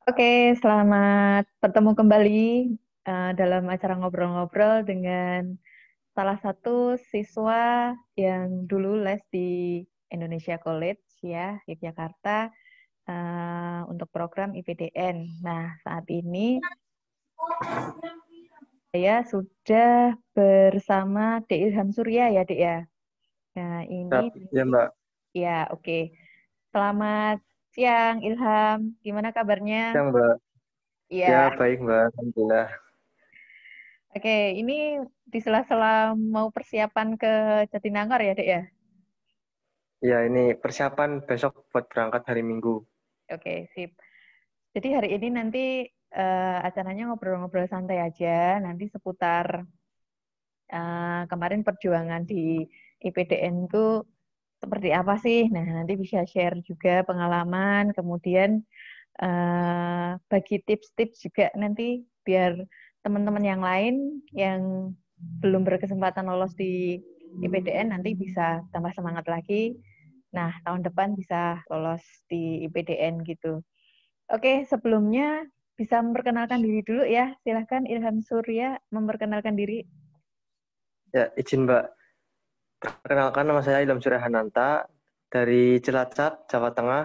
Oke, selamat bertemu kembali dalam acara ngobrol-ngobrol dengan salah satu siswa yang dulu les di Indonesia College ya, Yogyakarta untuk program IPDN. Nah, saat ini saya sudah bersama Dek Ilham Surya ya, Dek ya. Nah, ini Siap, ya Mbak. ya, oke. Selamat siang, Ilham. Gimana kabarnya? Siang Mbak. Ya Iya. baik Mbak, Alhamdulillah. Oke, ini di sela-sela mau persiapan ke Jatinangor ya, Dek ya? Ya ini persiapan besok buat berangkat hari Minggu. Oke, sip. Jadi hari ini nanti acaranya ngobrol-ngobrol santai aja, nanti seputar kemarin perjuangan di IPDN itu seperti apa sih? Nah, nanti bisa share juga pengalaman, kemudian bagi tips-tips juga nanti biar teman-teman yang lain yang belum berkesempatan lolos di IPDN nanti bisa tambah semangat lagi. Nah, tahun depan bisa lolos di IPDN gitu. Oke, sebelumnya bisa memperkenalkan diri dulu ya. Silahkan Ilham Surya memperkenalkan diri. Ya izin Mbak, perkenalkan nama saya Ilham Suryahananta dari Cilacap, Jawa Tengah,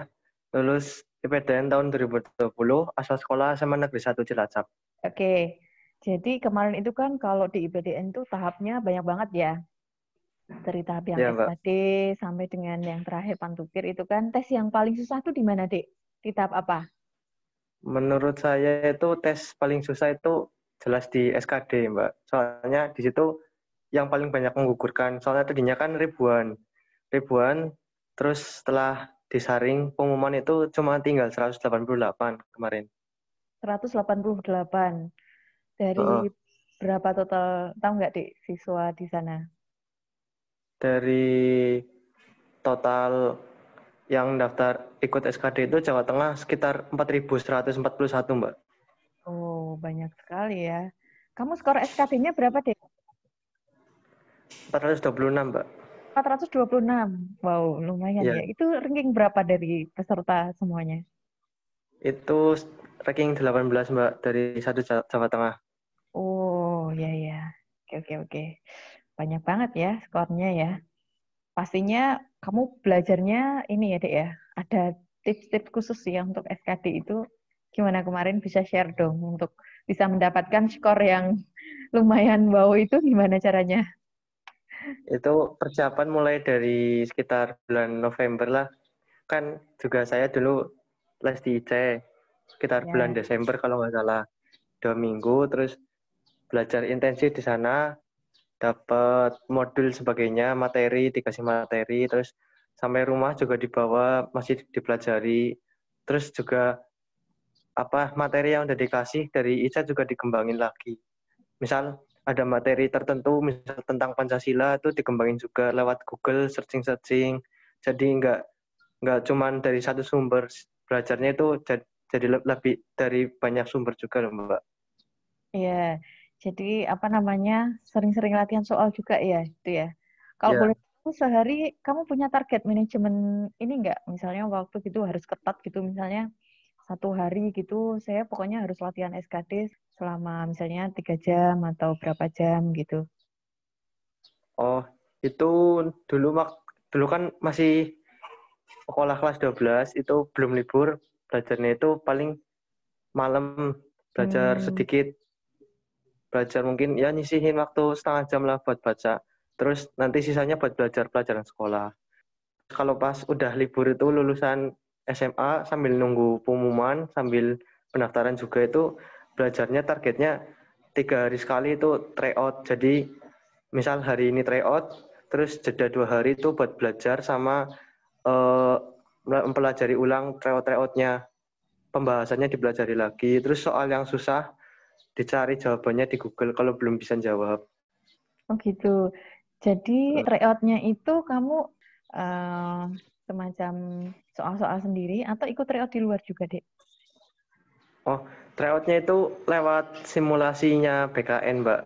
lulus IPDN tahun 2020, asal sekolah SMA Negeri 1 Cilacap. Oke, jadi kemarin itu kan kalau di IPDN itu tahapnya banyak banget ya. Dari tahap yang Ya Mbak, SKD sampai dengan yang terakhir Pantukir itu kan tes yang paling susah tuh di mana, Dek? Di tahap apa? menurut saya itu tes paling susah itu jelas di SKD Mbak. Soalnya di situ yang paling banyak menggugurkan. Soalnya tadinya kan ribuan, terus setelah disaring pengumuman itu cuma tinggal 188 kemarin. 188. Dari Heeh. berapa total, tahu nggak, Dek, siswa di sana? Dari total yang daftar ikut SKD itu Jawa Tengah sekitar 4.141 Mbak. Oh, banyak sekali ya. Kamu skor SKD-nya berapa, Dek? 426 Mbak. 426. Wow, lumayan ya. Iya, Itu ranking berapa dari peserta semuanya? itu ranking 18 Mbak dari satu Jawa Tengah. Oh, ya ya. Oke, oke, oke. Banyak banget ya skornya ya. Pastinya kamu belajarnya ini ya, Dek ya. Ada tips-tips khusus sih ya untuk SKD itu. Gimana kemarin bisa share dong untuk bisa mendapatkan skor yang lumayan wow itu gimana caranya? Itu persiapan mulai dari sekitar bulan November lah. Kan juga saya dulu les di IC sekitar bulan Ya, Desember kalau nggak salah. 2 minggu, terus belajar intensif di sana, dapat modul sebagainya, materi, dikasih materi, terus sampai rumah juga dibawa, masih dipelajari, terus juga apa materi yang udah dikasih dari ISA juga dikembangin lagi. Misal ada materi tertentu, misal tentang Pancasila itu dikembangin juga lewat Google, searching-searching. Jadi nggak cuman dari satu sumber, belajarnya itu jadi lebih dari banyak sumber juga loh Mbak. iya. Jadi apa namanya sering-sering latihan soal juga ya itu ya. Kalau boleh Ya, tahu sehari kamu punya target manajemen ini nggak? Misalnya waktu gitu harus ketat gitu misalnya satu hari gitu saya pokoknya harus latihan SKD selama misalnya 3 jam atau berapa jam gitu. oh itu dulu dulu kan masih sekolah kelas 12 itu belum libur, belajarnya itu paling malam, belajar Hmm, sedikit, belajar mungkin ya nyisihin waktu setengah jam lah buat baca. Terus nanti sisanya buat belajar pelajaran sekolah. Kalau pas udah libur itu lulusan SMA sambil nunggu pengumuman, sambil pendaftaran juga itu belajarnya targetnya 3 hari sekali itu tryout. Jadi misal hari ini tryout, terus jeda 2 hari itu buat belajar sama eh, mempelajari ulang tryout-tryoutnya. Pembahasannya dipelajari lagi. Terus soal yang susah dicari jawabannya di Google kalau belum bisa jawab. oh gitu. Jadi tryout-nya itu kamu eh, semacam soal-soal sendiri atau ikut tryout di luar juga, Dek? Oh, tryoutnya itu lewat simulasinya BKN, Mbak.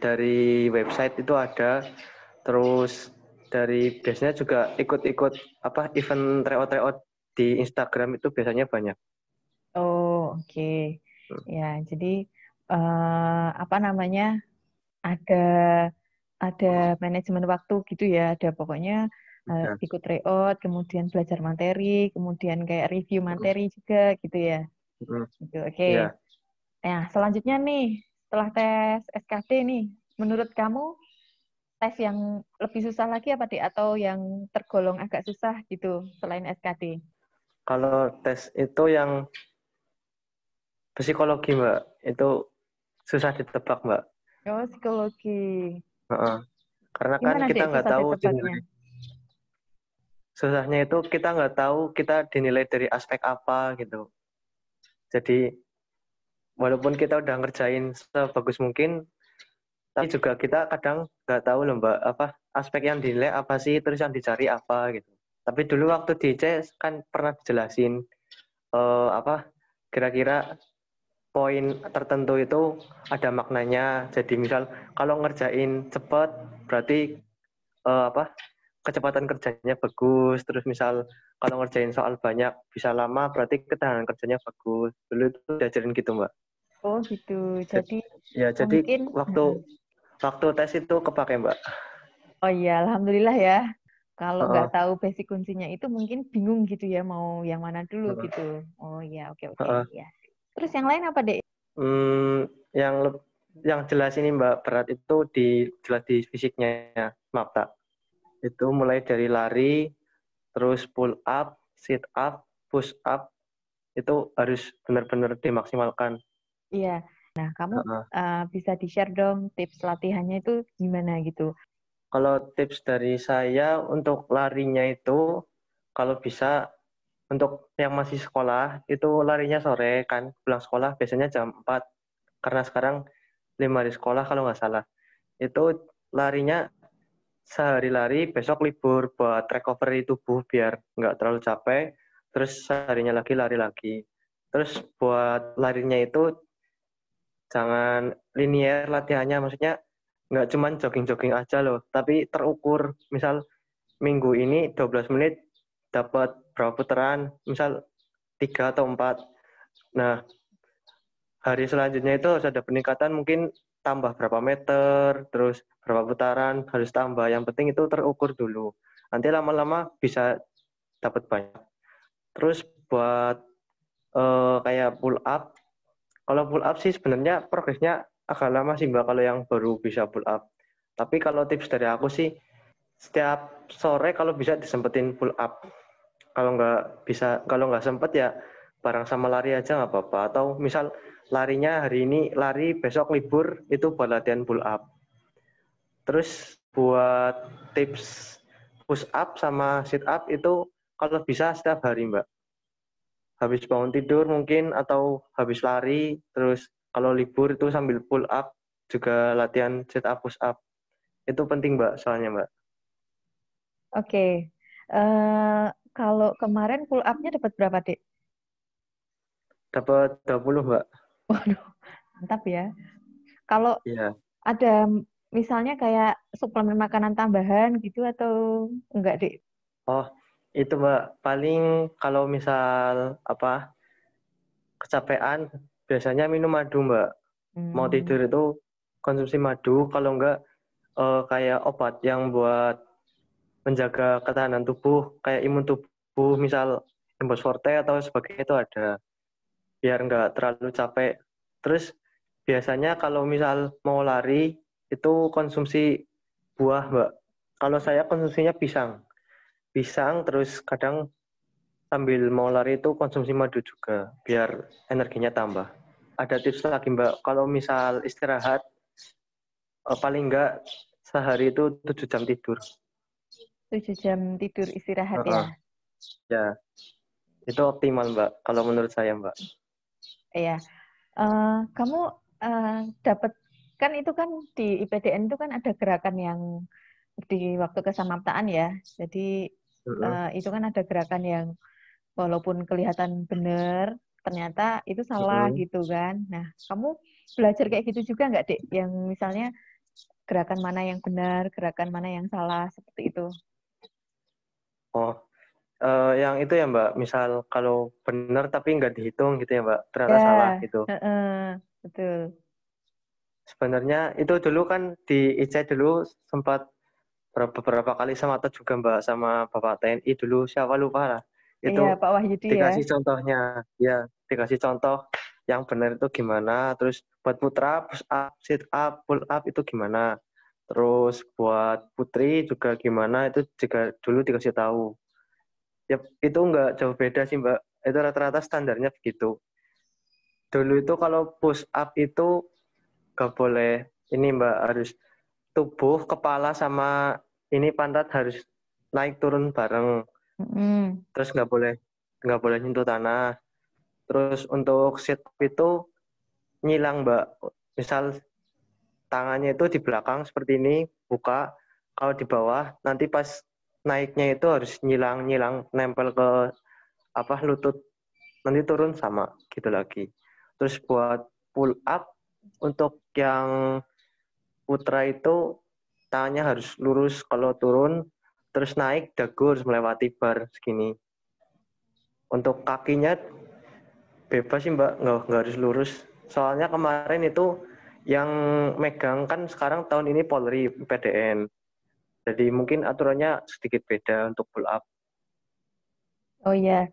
Dari website itu ada, terus dari biasanya juga ikut-ikut apa event tryout-tryout di Instagram itu biasanya banyak. Oh, oke. Hmm, Ya, jadi apa namanya? Ada manajemen waktu gitu ya. Ada pokoknya ya. ikut tryout, kemudian belajar materi, kemudian kayak review Hmm, materi juga gitu ya. hmm, Gitu. Oke. ya. Nah, selanjutnya nih, setelah tes SKD nih, menurut kamu tes yang lebih susah lagi apa, Dik? Atau yang tergolong agak susah gitu selain SKD? Kalau tes itu yang psikologi, Mbak, itu susah ditebak, Mbak. Oh, psikologi. Heeh. Karena kan Gimana, kita Dek, nggak susah tahu ditebaknya? dinilai. Susahnya itu kita nggak tahu kita dinilai dari aspek apa gitu. Jadi walaupun kita udah ngerjain sebagus mungkin, tapi juga kita kadang nggak tahu loh Mbak, apa aspek yang dinilai apa sih, terus yang dicari apa gitu. Tapi dulu waktu di IC kan pernah dijelasin apa kira-kira poin tertentu itu ada maknanya. Jadi misal kalau ngerjain cepet berarti apa kecepatan kerjanya bagus. Terus misal kalau ngerjain soal banyak bisa lama berarti ketahanan kerjanya bagus. Dulu itu diajarin gitu Mbak. Oh, gitu. Jadi, Jadi ya jadi mungkin, waktu waktu tes itu kepake Mbak. oh iya, Alhamdulillah ya. Kalau nggak Heeh, tahu basic kuncinya itu mungkin bingung gitu ya, mau yang mana dulu heeh, gitu. Oh iya, oke, oke. heeh. Ya. Terus yang lain apa, Dek? Hmm, yang yang jelas ini Mbak berat itu jelas di fisiknya. Maaf tak. Itu mulai dari lari, terus pull up, sit up, push up itu harus benar-benar dimaksimalkan. Iya. Nah, kamu Heeh. bisa di-share dong tips latihannya itu gimana gitu. Kalau tips dari saya untuk larinya itu, kalau bisa untuk yang masih sekolah itu larinya sore kan, pulang sekolah biasanya jam 4 karena sekarang 5 hari sekolah kalau nggak salah. Itu larinya sehari lari, besok libur buat recovery tubuh biar nggak terlalu capek, terus seharinya lagi lari lagi. Terus buat larinya itu jangan linear latihannya, maksudnya nggak cuman jogging-jogging aja loh, tapi terukur. Misal minggu ini 12 menit dapat berapa putaran, misal 3 atau 4. Nah, hari selanjutnya itu harus ada peningkatan mungkin tambah berapa meter, terus berapa putaran, harus tambah. Yang penting itu terukur dulu. Nanti lama-lama bisa dapat banyak. Terus buat kayak pull up, kalau pull up sih sebenarnya progresnya agak lama sih Mbak kalau yang baru bisa pull up. Tapi kalau tips dari aku sih, setiap sore kalau bisa disempetin pull up. Kalau nggak sempet ya bareng sama lari aja nggak apa-apa. Atau misal larinya hari ini lari, besok libur, itu buat latihan pull up. Terus buat tips push up sama sit up itu kalau bisa setiap hari Mbak. Habis bangun tidur mungkin atau habis lari, terus kalau libur itu sambil pull up juga latihan sit up push up. Itu penting Mbak soalnya Mbak. Oke. Eh, kalau kemarin pull up-nya dapat berapa, Dek? Dapat 20 Mbak. Waduh, mantap ya. Kalau Iya. ada misalnya kayak suplemen makanan tambahan gitu atau enggak, Dek? Oh, itu Mbak. Paling kalau misal apa kecapean biasanya minum madu Mbak. Mau Hmm, tidur itu konsumsi madu, kalau enggak kayak obat yang buat menjaga ketahanan tubuh kayak imun tubuh misal Imbos Forte atau sebagainya itu ada biar enggak terlalu capek. Terus biasanya kalau misal mau lari itu konsumsi buah Mbak. Kalau saya konsumsinya pisang. Pisang terus kadang sambil mau lari itu konsumsi madu juga biar energinya tambah. Ada tips lagi Mbak, kalau misal istirahat paling enggak sehari itu 7 jam tidur. 7 jam tidur istirahat ya. Heeh. Ya, itu optimal Mbak, kalau menurut saya Mbak. Iya. Kamu eh, dapat kan itu kan di IPDN itu kan ada gerakan yang di waktu kesamaptaan ya. Jadi Heeh. itu kan ada gerakan yang walaupun kelihatan benar, ternyata itu salah Heeh. gitu kan. Nah, kamu belajar kayak gitu juga nggak, Dek? Yang misalnya gerakan mana yang benar, gerakan mana yang salah, seperti itu. Oh, yang itu ya Mbak, misal kalau benar tapi nggak dihitung gitu ya Mbak, ternyata salah Ya, gitu. betul. Sebenarnya itu dulu kan di IC dulu sempat beberapa kali sama atau juga Mbak sama Bapak TNI dulu siapa lupa lah. Iya, Itu Pak Wahyudi ya. dikasih contohnya, ya dikasih contoh yang benar itu gimana, terus buat putra push up, sit up, pull up itu gimana. Terus buat putri juga gimana itu juga dulu dikasih tahu. Ya itu nggak jauh beda sih Mbak. Itu rata-rata standarnya begitu. Dulu itu kalau push up itu nggak boleh ini Mbak, harus tubuh, kepala sama ini pantat harus naik turun bareng. Mm-mm. Terus nggak boleh nyentuh tanah. Terus untuk sit up itu nyilang Mbak. Misal tangannya itu di belakang seperti ini, buka. Kalau di bawah nanti pas naiknya itu harus nyilang nempel ke apa lutut, nanti turun sama gitu lagi. Terus buat pull up untuk yang putra itu tangannya harus lurus kalau turun, terus naik dagu harus melewati bar segini. Untuk kakinya bebas sih Mbak, nggak harus lurus. Soalnya kemarin itu yang megang kan sekarang tahun ini Polri PDN. Jadi mungkin aturannya sedikit beda untuk pull up. Oh iya,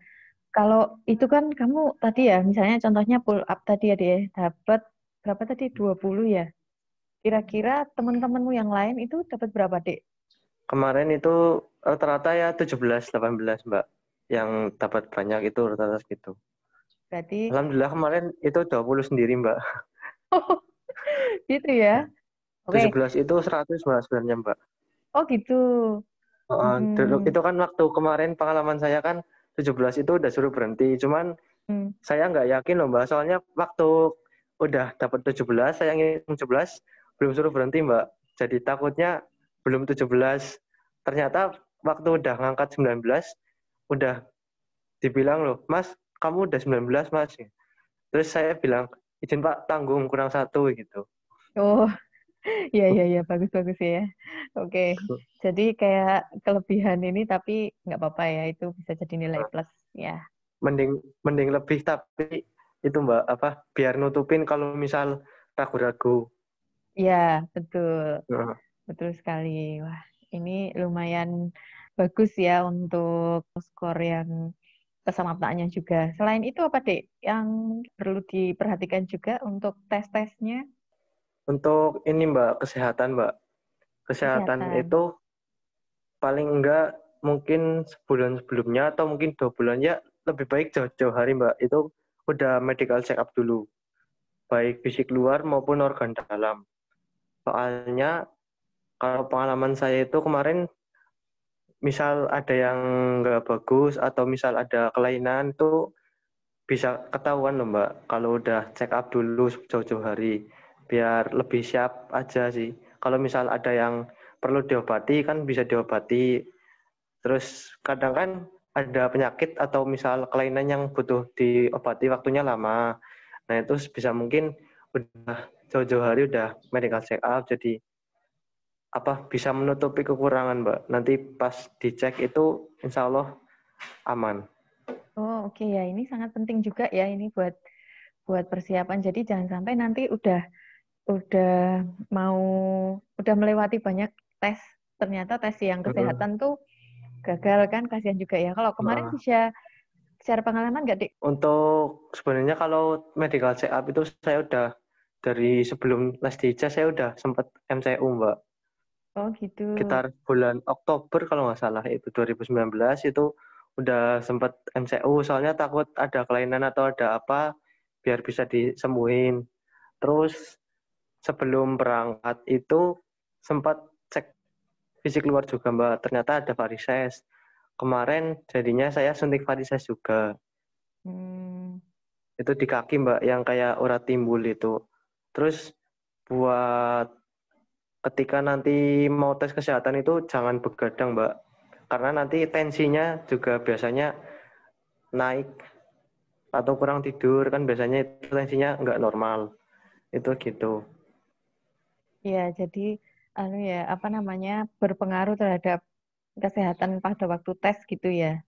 kalau itu kan kamu tadi ya, misalnya contohnya pull up tadi ya deh, dapat berapa tadi? 20 ya. Kira-kira teman-temanmu yang lain itu dapat berapa, Dek? Kemarin itu rata-rata ya 17-18 Mbak. Yang dapat banyak itu rata-rata segitu. Berarti, Alhamdulillah kemarin itu 20 sendiri Mbak. gitu ya. Oke. 17 itu 100 Mbak sebenarnya Mbak. Oh gitu. Hmm. Itu kan waktu kemarin pengalaman saya kan 17 itu udah suruh berhenti. Cuman Hmm. saya nggak yakin loh Mbak. Soalnya waktu udah dapat 17, saya ngitung 17, belum suruh berhenti Mbak. Jadi takutnya belum 17. Ternyata waktu udah ngangkat 19, udah dibilang loh, Mas, kamu udah 19 Mas. Terus saya bilang, izin Pak, tanggung kurang satu gitu. Oh, iya, iya, iya. Bagus-bagus ya. Oke. Jadi kayak kelebihan ini tapi nggak apa-apa ya. Itu bisa jadi nilai plus. Ya. Mending mending lebih tapi itu Mbak apa biar nutupin kalau misal ragu-ragu. Ya, betul. Nah, Betul sekali. Wah, ini lumayan bagus ya untuk skor yang kesamaptaannya juga. Selain itu apa, Dek? Yang perlu diperhatikan juga untuk tes-tesnya untuk ini Mbak kesehatan Mbak. Kesehatan kesehatan. itu paling enggak mungkin sebulan sebelumnya atau mungkin 2 bulan ya lebih baik jauh-jauh hari Mbak. Itu udah medical check up dulu. Baik fisik luar maupun organ dalam. Soalnya kalau pengalaman saya itu kemarin misal ada yang nggak bagus atau misal ada kelainan itu bisa ketahuan loh Mbak kalau udah check up dulu jauh-jauh hari biar lebih siap aja sih. Kalau misal ada yang perlu diobati kan bisa diobati. Terus kadang kan ada penyakit atau misal kelainan yang butuh diobati waktunya lama. Nah itu bisa mungkin udah jauh-jauh hari udah medical check up jadi apa bisa menutupi kekurangan Mbak. Nanti pas dicek itu insya Allah aman. Oh, oke ya. Ini sangat penting juga ya ini buat buat persiapan. Jadi jangan sampai nanti udah mau udah melewati banyak tes. Ternyata tes yang Mm. kesehatan tuh gagal kan, kasihan juga ya. Kalau kemarin Nah, bisa share pengalaman nggak, Dik? untuk sebenarnya kalau medical check up itu saya udah dari sebelum les di IJAS saya udah sempat MCU Mbak. Oh gitu. Sekitar bulan Oktober kalau nggak salah itu 2019 itu udah sempat MCU soalnya takut ada kelainan atau ada apa biar bisa disembuhin. Terus sebelum berangkat itu sempat cek fisik luar juga Mbak. Ternyata ada varises. Kemarin jadinya saya suntik varises juga. Hmm. Itu di kaki Mbak yang kayak urat timbul itu. Terus buat ketika nanti mau tes kesehatan itu jangan begadang Mbak. Karena nanti tensinya juga biasanya naik atau kurang tidur kan biasanya itu tensinya nggak normal. Itu gitu. Ya, jadi anu ya, apa namanya, berpengaruh terhadap kesehatan pada waktu tes gitu ya.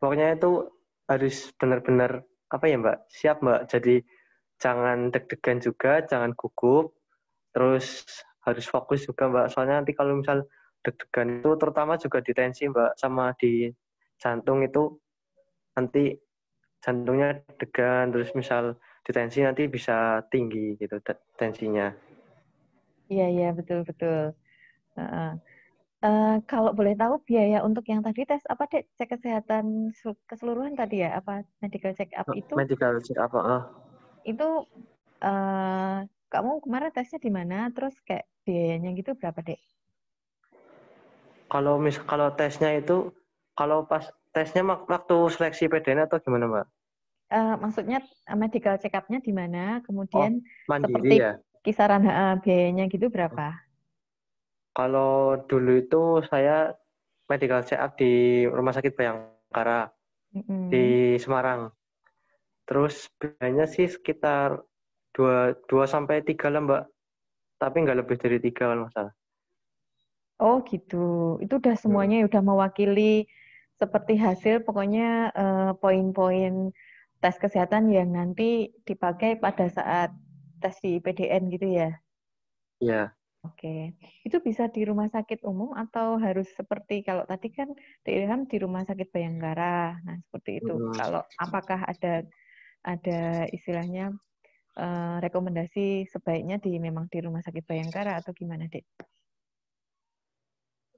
pokoknya itu harus benar-benar apa ya Mbak, siap Mbak. Jadi jangan deg-degan juga, jangan gugup, terus harus fokus juga Mbak. Soalnya nanti kalau misal deg-degan itu terutama juga di tensi Mbak, sama di jantung itu nanti jantungnya deg-degan, terus misal di tensi nanti bisa tinggi gitu tensinya. Iya, iya, betul-betul. Kalau boleh tahu biaya untuk yang tadi tes apa dek, cek kesehatan keseluruhan tadi ya, apa medical check up Medical check up, itu eh kamu kemarin tesnya di mana? Terus kayak biayanya gitu berapa dek? kalau tesnya itu kalau pas tesnya waktu seleksi PDN atau gimana Mbak? Maksudnya medical check up-nya di mana? Oh, Kemudian mandiri seperti ya. kisaran biayanya gitu berapa? Kalau dulu itu saya medical check up di Rumah Sakit Bayangkara Mm-mm. di Semarang. Terus biayanya sih sekitar 2 sampai 3 lah Mbak. Tapi nggak lebih dari 3 kalau nggak salah. Oh gitu. Itu udah Hmm. semuanya udah mewakili seperti hasil pokoknya poin-poin tes kesehatan yang nanti dipakai pada saat tes di PDN gitu ya. Ya. Oke. Itu bisa di rumah sakit umum atau harus seperti kalau tadi kan di Ilham di rumah sakit Bayangkara. Nah, seperti itu. Hmm. Kalau apakah ada istilahnya rekomendasi sebaiknya memang di rumah sakit Bayangkara atau gimana, Dek?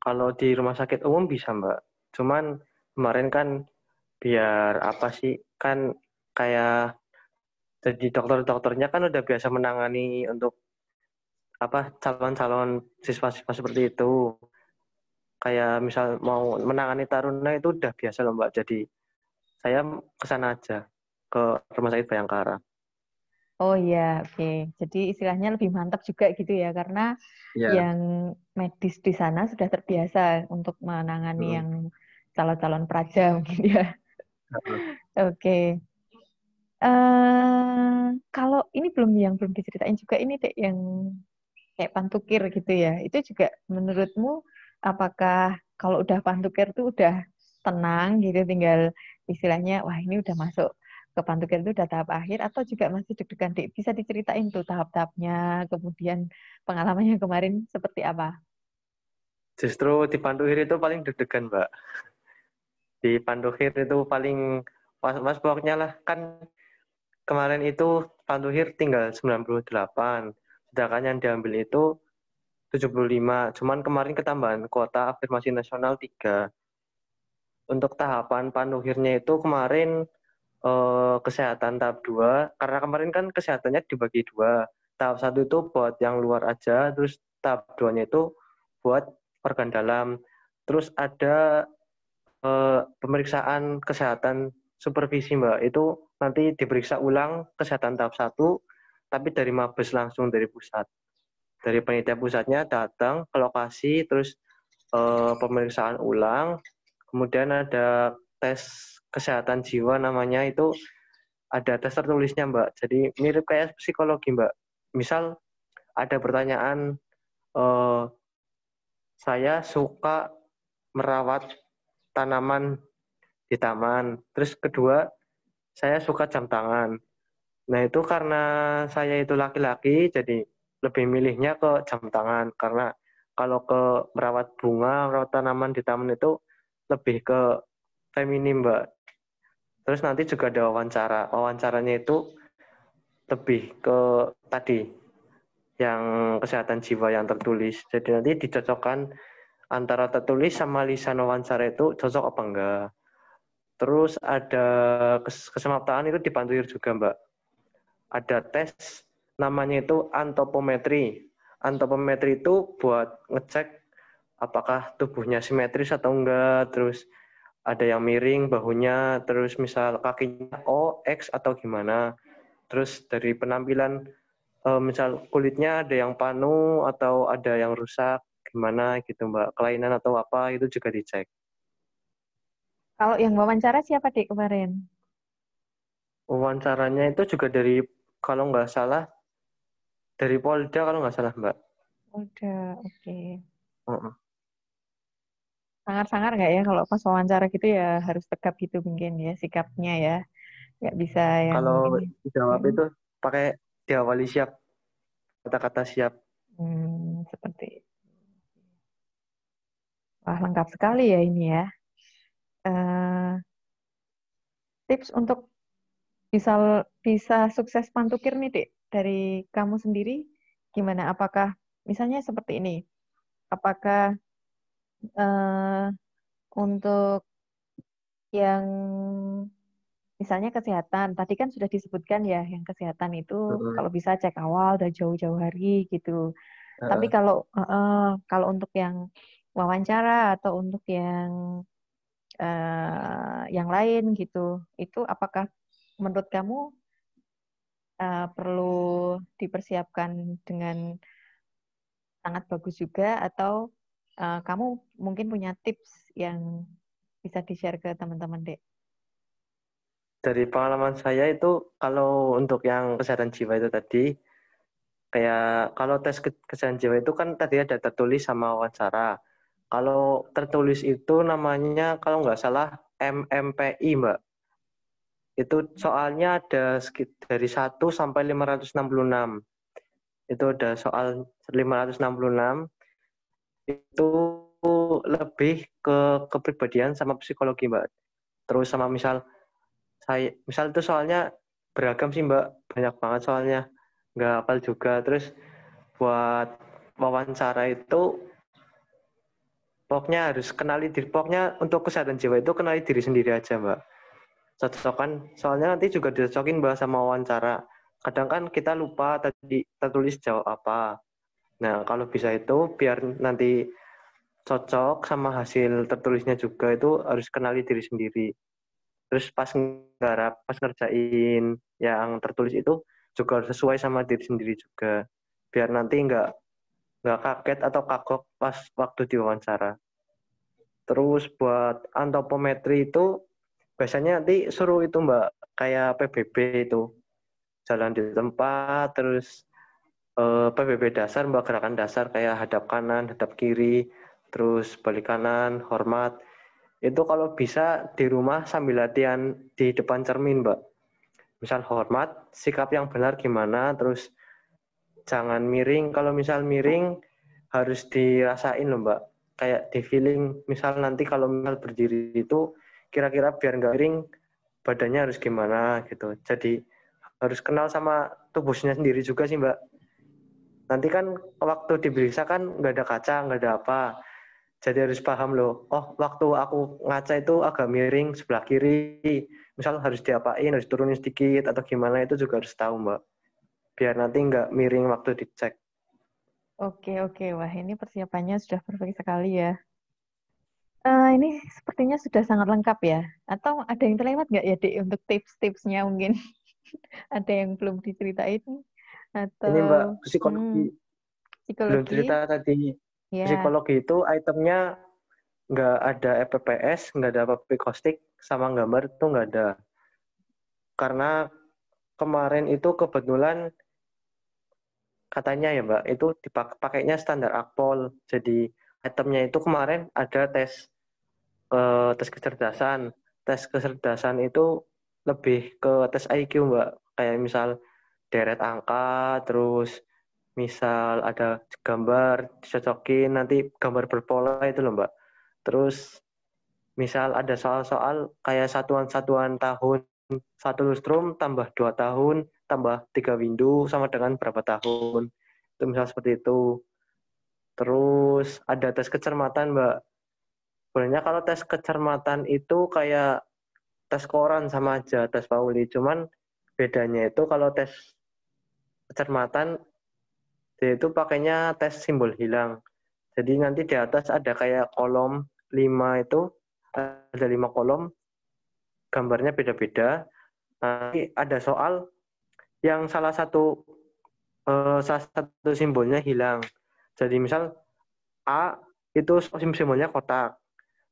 Kalau di rumah sakit umum bisa Mbak. Cuman kemarin kan biar apa sih, kan kayak jadi dokter-dokternya kan udah biasa menangani untuk apa calon-calon siswa-siswa seperti itu. Kayak misal mau menangani taruna itu udah biasa loh Mbak. Jadi saya ke sana aja ke Rumah Sakit Bayangkara. Oh iya, oke. Jadi istilahnya lebih mantap juga gitu ya, karena Iya. yang medis di sana sudah terbiasa untuk menangani Mm-mm. yang calon-calon praja mungkin ya. Oke. Kalau ini belum diceritain juga ini deh yang kayak pantukir gitu ya. Itu juga menurutmu apakah kalau udah pantukir tuh udah tenang gitu tinggal istilahnya wah ini udah masuk ke pantukir itu udah tahap akhir atau juga masih deg-degan Dek? Bisa diceritain tuh tahap-tahapnya kemudian pengalamannya kemarin seperti apa? Justru di Pantuhir itu paling deg-degan Mbak. Di Pantuhir itu paling pas pokoknya lah kan kemarin itu Pantuhir tinggal 98. Sedangkan yang diambil itu 75. Cuman kemarin ketambahan kuota afirmasi nasional 3. Untuk tahapan Pantuhirnya itu kemarin kesehatan tahap 2 karena kemarin kan kesehatannya dibagi 2. Tahap 1 itu buat yang luar aja, terus tahap 2-nya itu buat organ dalam. Terus ada pemeriksaan kesehatan supervisi Mbak. Itu nanti diperiksa ulang kesehatan tahap 1 tapi dari Mabes langsung dari pusat. Dari panitia pusatnya datang ke lokasi terus pemeriksaan ulang. Kemudian ada tes kesehatan jiwa namanya itu ada tes tertulisnya Mbak. Jadi mirip kayak psikologi Mbak. Misal ada pertanyaan, eh, saya suka merawat tanaman di taman. Terus kedua, saya suka jam tangan. Nah itu karena saya itu laki-laki, jadi lebih milihnya ke jam tangan. Karena kalau ke merawat bunga, merawat tanaman di taman itu lebih ke feminim Mbak. Terus nanti juga ada wawancara. Wawancaranya itu lebih ke tadi yang kesehatan jiwa yang tertulis. Jadi nanti dicocokkan antara tertulis sama lisan wawancara itu cocok apa enggak. Terus ada kesemaptaan itu dipantuir juga Mbak. Ada tes namanya itu antropometri. Antropometri itu buat ngecek apakah tubuhnya simetris atau enggak, terus ada yang miring bahunya, terus misal kakinya O, X atau gimana. Terus dari penampilan misal kulitnya ada yang panu atau ada yang rusak gimana gitu Mbak, kelainan atau apa itu juga dicek. Kalau yang wawancara siapa Dek kemarin? Wawancaranya itu juga dari kalau nggak salah dari Polda kalau nggak salah Mbak. Udah, oke. Uh-uh. sangar-sangar nggak ya kalau pas wawancara gitu ya harus tegap gitu mungkin ya sikapnya ya. Nggak bisa yang Kalau ini. dijawab Hmm, itu pakai diawali siap, kata-kata siap. seperti wah lengkap sekali ya ini ya. Eh, tips untuk bisa bisa sukses pantukir nih Dek dari kamu sendiri gimana? Apakah misalnya seperti ini? Apakah eh, untuk yang misalnya kesehatan, tadi kan sudah disebutkan ya, yang kesehatan itu Mm-mm. kalau bisa cek awal udah jauh-jauh hari gitu. Tapi Heeh. kalau untuk yang wawancara atau untuk yang lain gitu, itu apakah menurut kamu perlu dipersiapkan dengan sangat bagus juga atau kamu mungkin punya tips yang bisa di-share ke teman-teman, Dek? Dari pengalaman saya itu kalau untuk yang kesehatan jiwa itu tadi, kayak kalau tes kesehatan jiwa itu kan tadi ada tertulis sama wawancara. Kalau tertulis itu namanya kalau nggak salah MMPI, Mbak. Itu soalnya ada dari 1 sampai 566. Itu ada soal 566 itu lebih ke kepribadian sama psikologi, Mbak. Terus sama misal itu soalnya beragam sih, Mbak. Banyak banget soalnya. Nggak hafal juga. Terus buat wawancara itu pokoknya harus kenali diri. Pokoknya untuk kesehatan jiwa itu kenali diri sendiri aja, Mbak. Cocokan. Soalnya nanti juga dicocokin, Mbak, sama wawancara. Kadang kan kita lupa tadi tertulis jawab apa. Nah, kalau bisa itu biar nanti cocok sama hasil tertulisnya juga itu harus kenali diri sendiri. Terus pas nggarap, pas ngerjain yang tertulis itu juga harus sesuai sama diri sendiri juga. Biar nanti nggak kaget atau kagok pas waktu diwawancara. Terus buat antropometri itu biasanya nanti suruh itu Mbak, kayak PBB itu. Jalan di tempat, terus PBB dasar, Mbak, gerakan dasar kayak hadap kanan, hadap kiri, terus balik kanan, hormat. Itu kalau bisa di rumah sambil latihan di depan cermin, Mbak. Misal hormat, sikap yang benar gimana, terus jangan miring. Kalau misal miring, harus dirasain loh, Mbak. Kayak di feeling, misal nanti kalau misal berdiri itu, kira-kira biar nggak miring, badannya harus gimana gitu. Jadi harus kenal sama tubuhnya sendiri juga sih, Mbak. Nanti kan waktu diperiksa kan nggak ada kaca, nggak ada apa. Jadi harus paham loh, oh waktu aku ngaca itu agak miring sebelah kiri, misal harus diapain, harus turunin sedikit atau gimana itu juga harus tahu Mbak, biar nanti nggak miring waktu dicek. Oke, oke. Wah, ini persiapannya sudah perfect sekali ya. Ini sepertinya sudah sangat lengkap ya. Atau ada yang terlewat nggak ya, Dek, untuk tips-tipsnya mungkin? Ada yang belum diceritain? Ini Mbak, Atau psikologi, belum psikologi? cerita tadi, Ya. psikologi itu itemnya nggak ada EPPS, nggak ada apikostik, sama gambar itu nggak ada. Karena kemarin itu kebetulan katanya ya Mbak, itu dipakainya standar Akpol. Jadi itemnya itu kemarin ada tes kecerdasan. Tes kecerdasan itu lebih ke tes IQ, Mbak. Kayak misal deret angka, terus misal ada gambar dicocokin, nanti gambar berpola itu loh, Mbak. Terus misal ada soal-soal kayak satuan-satuan tahun, satu lustrum tambah 2 tahun, tambah 3 window sama dengan berapa tahun. Itu misal seperti itu. Terus ada tes kecermatan, Mbak. Sebenarnya kalau tes kecermatan itu kayak tes koran sama aja, tes Pauli. Cuman bedanya itu kalau tes kecermatan, dia itu pakainya tes simbol hilang. Jadi nanti di atas ada kayak kolom 5 itu, ada 5 kolom, gambarnya beda-beda. Nanti ada soal yang salah satu simbolnya hilang. Jadi misal A itu simbolnya kotak,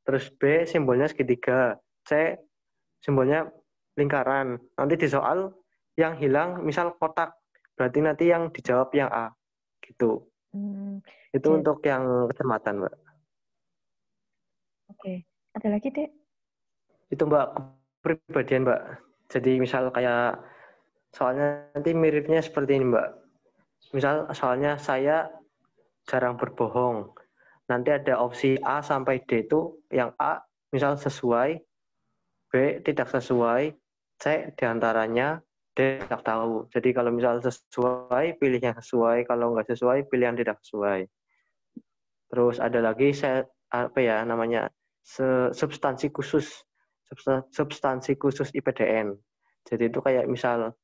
terus B simbolnya segitiga, C simbolnya lingkaran. Nanti di soal yang hilang misal kotak, berarti nanti yang dijawab yang A gitu. Hmm, Itu ja- untuk yang kecamatan, Mbak. Oke. Ada lagi, Dek? Itu Mbak, kepribadian Mbak. Jadi misal kayak, soalnya nanti miripnya seperti ini Mbak. Misal soalnya saya jarang berbohong. Nanti ada opsi A sampai D itu, yang A misal sesuai, B tidak sesuai, C diantaranya, D tidak tahu. Jadi kalau misal sesuai, pilih yang sesuai. Kalau nggak sesuai, pilih yang tidak sesuai. Terus ada lagi saya apa ya namanya substansi khusus, substansi khusus IPDN. Jadi itu kayak misal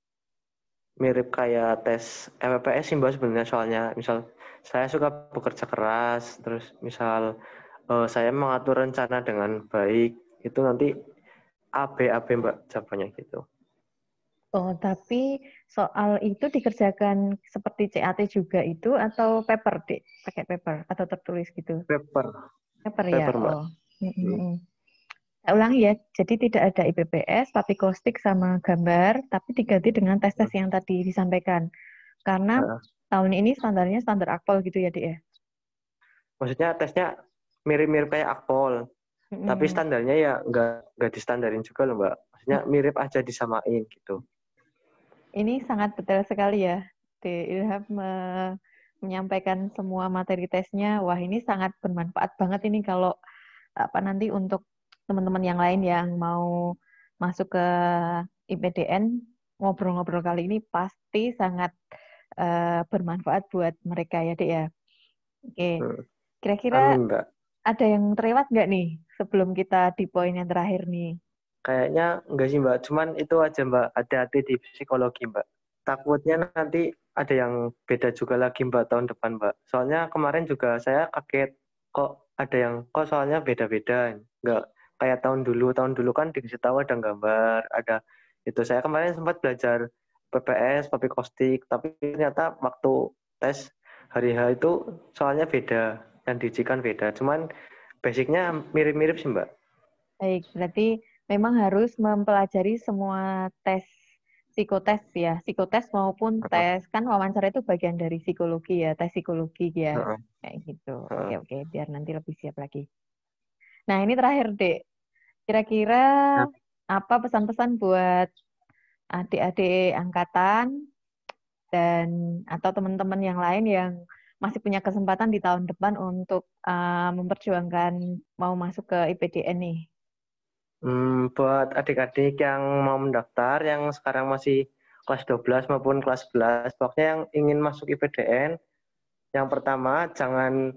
mirip kayak tes MPPS sih Mbak sebenarnya, soalnya misal saya suka bekerja keras, terus misal saya mengatur rencana dengan baik, itu nanti AB Mbak jawabannya gitu. Oh, tapi soal itu dikerjakan seperti CAT juga itu atau paper, Dek? Pakai paper atau tertulis gitu? Paper, Paper ya. paper Mbak. Oh. Hmm. Saya ulangi ya. Jadi tidak ada IPPS, tapi kostik sama gambar, tapi diganti dengan tes-tes yang tadi disampaikan. Karena Nah, tahun ini standarnya standar akpol gitu ya, Dek ya. maksudnya tesnya mirip-mirip kayak akpol, tapi Mm-mm. standarnya ya nggak distandarin juga loh Mbak. Maksudnya mirip aja disamain gitu. Ini sangat detail sekali ya, Dek Ilham menyampaikan semua materi tesnya. Wah, ini sangat bermanfaat banget ini kalau apa nanti untuk teman-teman yang lain yang mau masuk ke IPDN, ngobrol-ngobrol kali ini pasti sangat bermanfaat buat mereka ya, Dek ya. Oke, Hmm. kira-kira Amin Mbak. ada yang terlewat nggak nih sebelum kita di poin yang terakhir nih? Kayaknya enggak sih Mbak, cuman itu aja Mbak, hati-hati di psikologi Mbak. Takutnya nanti ada yang beda juga lagi Mbak tahun depan Mbak. Soalnya kemarin juga saya kaget, kok ada yang, kok soalnya beda-beda. Enggak kayak tahun dulu kan dikasih tahu ada gambar, ada itu. Saya kemarin sempat belajar PPS, Public Posting, tapi ternyata waktu tes hari H itu soalnya beda, dan diujikan beda. Cuman basicnya mirip-mirip sih Mbak. Baik, berarti memang harus mempelajari semua tes psikotes ya, psikotes maupun Heeh, tes kan wawancara itu bagian dari psikologi ya, tes psikologi ya, heeh, kayak gitu. Oke heeh. oke, biar nanti lebih siap lagi. Nah ini terakhir Dek, kira-kira apa pesan-pesan buat adik-adik angkatan dan atau teman-teman yang lain yang masih punya kesempatan di tahun depan untuk memperjuangkan mau masuk ke IPDN nih? Buat adik-adik yang mau mendaftar, yang sekarang masih kelas 12 maupun kelas 11, pokoknya yang ingin masuk IPDN, yang pertama, jangan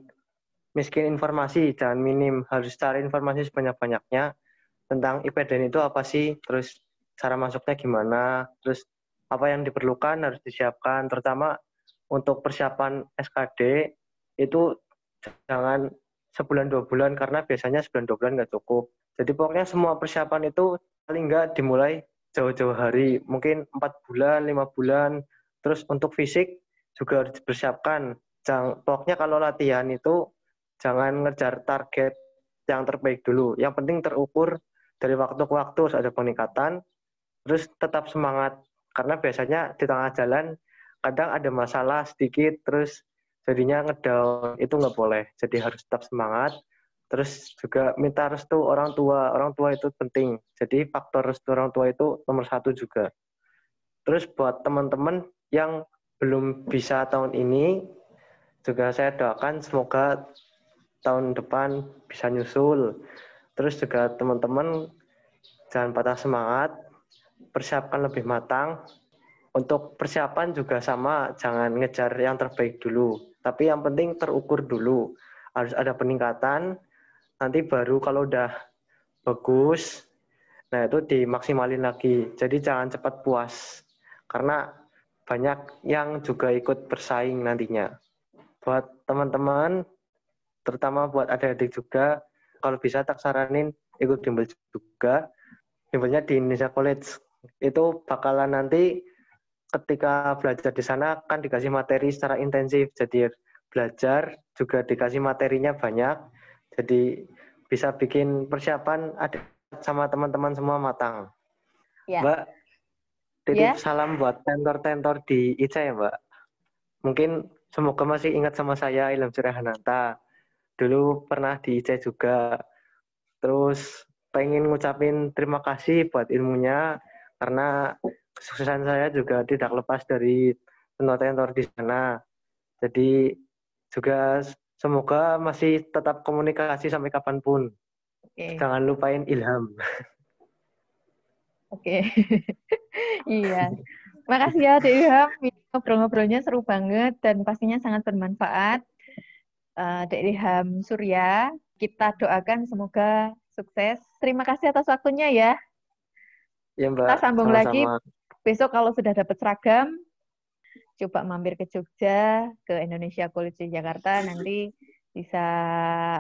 miskin informasi, jangan minim, harus cari informasi sebanyak-banyaknya tentang IPDN itu apa sih, terus cara masuknya gimana, terus apa yang diperlukan harus disiapkan, terutama untuk persiapan SKD, itu jangan sebulan 2 bulan, karena biasanya sebulan 2 bulan nggak cukup. Jadi pokoknya semua persiapan itu paling nggak dimulai jauh-jauh hari, mungkin 4 bulan, 5 bulan. Terus untuk fisik juga harus dipersiapkan. Pokoknya kalau latihan itu jangan ngejar target yang terbaik dulu. Yang penting terukur dari waktu ke waktu harus ada peningkatan. Terus tetap semangat, karena biasanya di tengah jalan kadang ada masalah sedikit, terus jadinya ngedown, itu nggak boleh. Jadi harus tetap semangat. Terus juga minta restu orang tua itu penting. Jadi faktor restu orang tua itu nomor satu juga. Terus buat teman-teman yang belum bisa tahun ini, juga saya doakan semoga tahun depan bisa nyusul. Terus juga teman-teman jangan patah semangat, persiapkan lebih matang. Untuk persiapan juga sama, jangan ngejar yang terbaik dulu. Tapi yang penting terukur dulu. Harus ada peningkatan, nanti baru kalau udah bagus, nah itu dimaksimalin lagi. Jadi jangan cepat puas, karena banyak yang juga ikut bersaing nantinya. Buat teman-teman, terutama buat adik-adik juga, kalau bisa tak saranin ikut bimbel juga. Bimbelnya di Indonesia College. Itu bakalan nanti ketika belajar di sana kan dikasih materi secara intensif. Jadi belajar juga dikasih materinya banyak. Jadi bisa bikin persiapan ada sama teman-teman semua matang. Ya, Mbak, titip ya. salam buat tentor-tentor di ICA ya, Mbak. Mungkin semoga masih ingat sama saya, Ilham Surahananta. Dulu pernah di ICA juga. Terus pengen ngucapin terima kasih buat ilmunya, karena kesuksesan saya juga tidak lepas dari tenor-tenor di sana. Jadi juga semoga masih tetap komunikasi sampai kapanpun. Oke. Jangan lupain Ilham. Oke. Iya. Makasih ya, Dek Ilham. Ngobrol-ngobrolnya seru banget dan pastinya sangat bermanfaat. Dek Ilham Surya, kita doakan semoga sukses. Terima kasih atas waktunya ya. Ya Kita Mbak, sambung lagi sama-sama. besok kalau sudah dapat seragam, coba mampir ke Jogja, ke Indonesia College di Jakarta, nanti bisa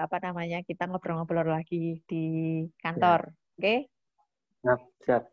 apa namanya kita ngobrol-ngobrol lagi di Ya, kantor. Oke? siap, siap.